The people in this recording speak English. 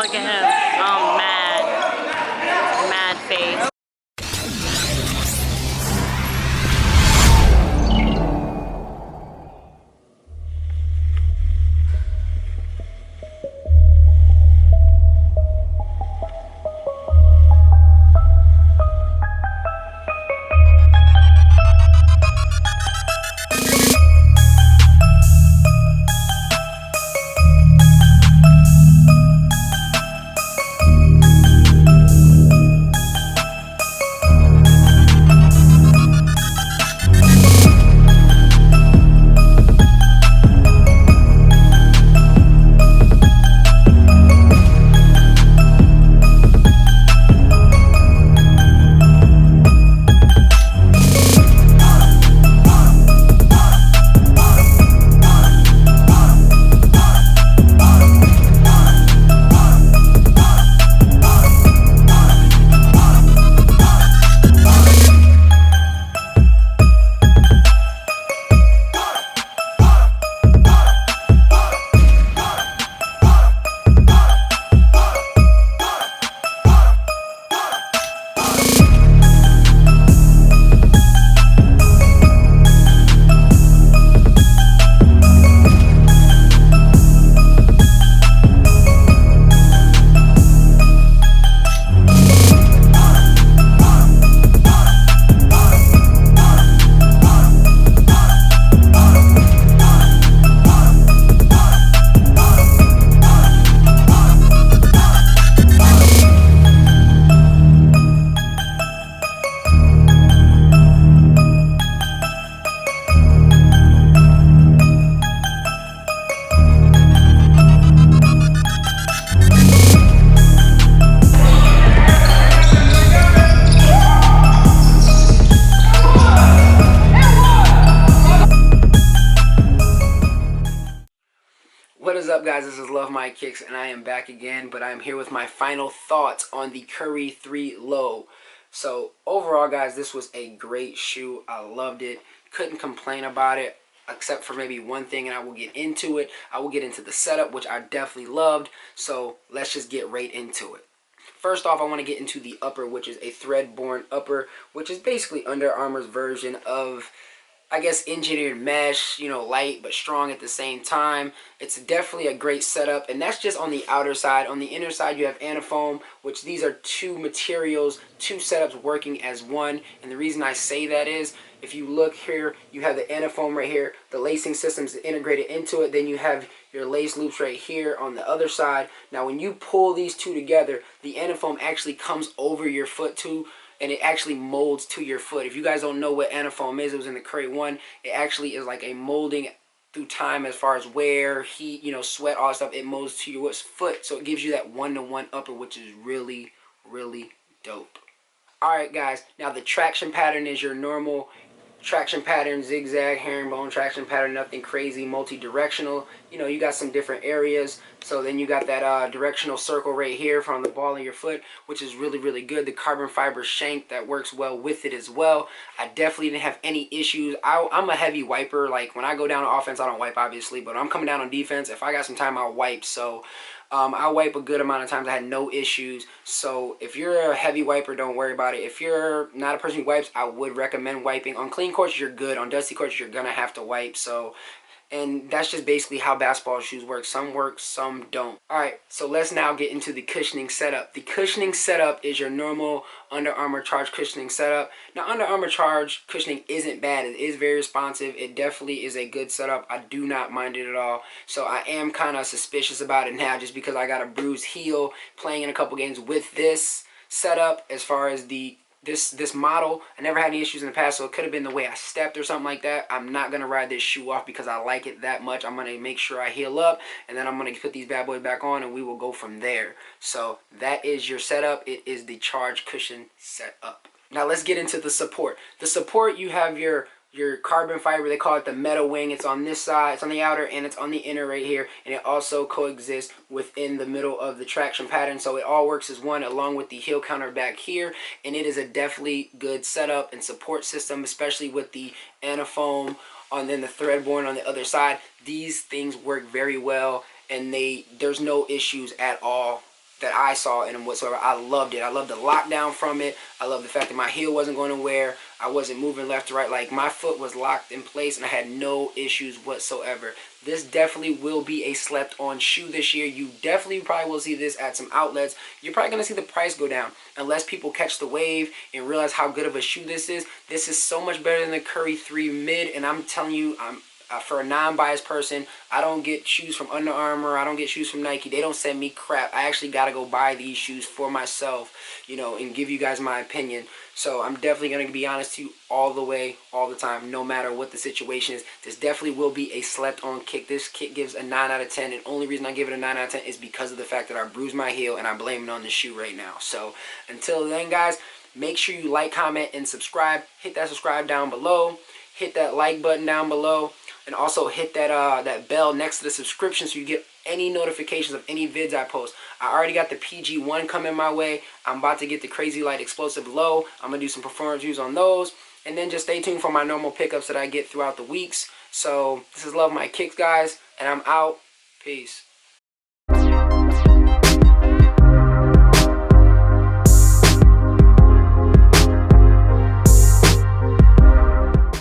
Look at him. Oh, mad. Mad face. What is up, guys? This is Love My Kicks, and I am back again, but I'm here with my final thoughts on the Curry 3 Low. So, overall, guys, this was a great shoe. I loved it. Couldn't complain about it, except for maybe one thing, and I will get into it. I will get into the setup, which I definitely loved, so let's just get right into it. First off, I want to get into the upper, which is a thread-borne upper, which is basically Under Armour's version of, I guess, engineered mesh, you know, light but strong at the same time. It's definitely a great setup, and that's just on the outer side. On the inner side, you have Anafoam, which these are two materials, two setups working as one. And the reason I say that is, if you look here, you have the Anafoam right here. The lacing system's integrated into it. Then you have your lace loops right here on the other side. Now, when you pull these two together, the Anafoam actually comes over your foot too, and it actually molds to your foot. If you guys don't know what Anafoam is, it was in the Curry 1. It actually is like a molding through time as far as wear, heat, you know, sweat, all that stuff. It molds to your foot, so it gives you that one-to-one upper, which is really, really dope. Alright, guys, now the traction pattern is your normal traction pattern, zigzag, herringbone traction pattern, nothing crazy, multi-directional. You know, you got some different areas. So then you got that directional circle right here from the ball of your foot, which is really, really good. The carbon fiber shank that works well with it as well. I definitely didn't have any issues. I'm a heavy wiper. Like, when I go down on offense, I don't wipe, obviously, but I'm coming down on defense. If I got some time, I'll wipe. So I wipe a good amount of times. I had no issues. So if you're a heavy wiper, don't worry about it. If you're not a person who wipes, I would recommend wiping. On clean courts, you're good. On dusty courts, you're going to have to wipe. So, and that's just basically how basketball shoes work. Some, some don't. Alright, so let's now get into the cushioning setup. The cushioning setup is your normal Under Armour Charge cushioning setup. Now, Under Armour Charge cushioning isn't bad. It is very responsive. It definitely is a good setup. I do not mind it at all. So I am kind of suspicious about it now, just because I got a bruised heel playing in a couple games with this setup. As far as this model, I never had any issues in the past, so it could have been the way I stepped or something like that. I'm not going to ride this shoe off because I like it that much. I'm going to make sure I heal up, and then I'm going to put these bad boys back on, and we will go from there. So that is your setup. It is the Charge cushion setup. Now let's get into the support. The support, you have your carbon fiber. They call it the metal wing. It's on this side, it's on the outer, and it's on the inner right here, and it also coexists within the middle of the traction pattern, so it all works as one, along with the heel counter back here. And it is a definitely good setup and support system, especially with the Anafoam and then the thread-borne on the other side. These things work very well, and there's no issues at all that I saw in them whatsoever. I loved it. I loved the lockdown from it. I love the fact that my heel wasn't going to wear. I wasn't moving left to right. Like, my foot was locked in place and I had no issues whatsoever. This definitely will be a slept on shoe this year. You definitely probably will see this at some outlets. You're probably going to see the price go down unless people catch the wave and realize how good of a shoe this is. This is so much better than the Curry 3 mid, and I'm telling you, for a non-biased person, I don't get shoes from Under Armour. I don't get shoes from Nike. They don't send me crap. I actually got to go buy these shoes for myself, you know, and give you guys my opinion. So I'm definitely going to be honest to you all the way, all the time, no matter what the situation is. This definitely will be a slept-on kick. This kick gives a 9 out of 10, and the only reason I give it a 9 out of 10 is because of the fact that I bruised my heel, and I blame it on the shoe right now. So until then, guys, make sure you like, comment, and subscribe. Hit that subscribe down below. Hit that like button down below. And also hit that that bell next to the subscription so you get any notifications of any vids I post. I already got the PG1 coming my way. I'm about to get the Crazy Light Explosive Low. I'm going to do some performance reviews on those. And then just stay tuned for my normal pickups that I get throughout the weeks. So this is Love My Kicks, guys. And I'm out. Peace.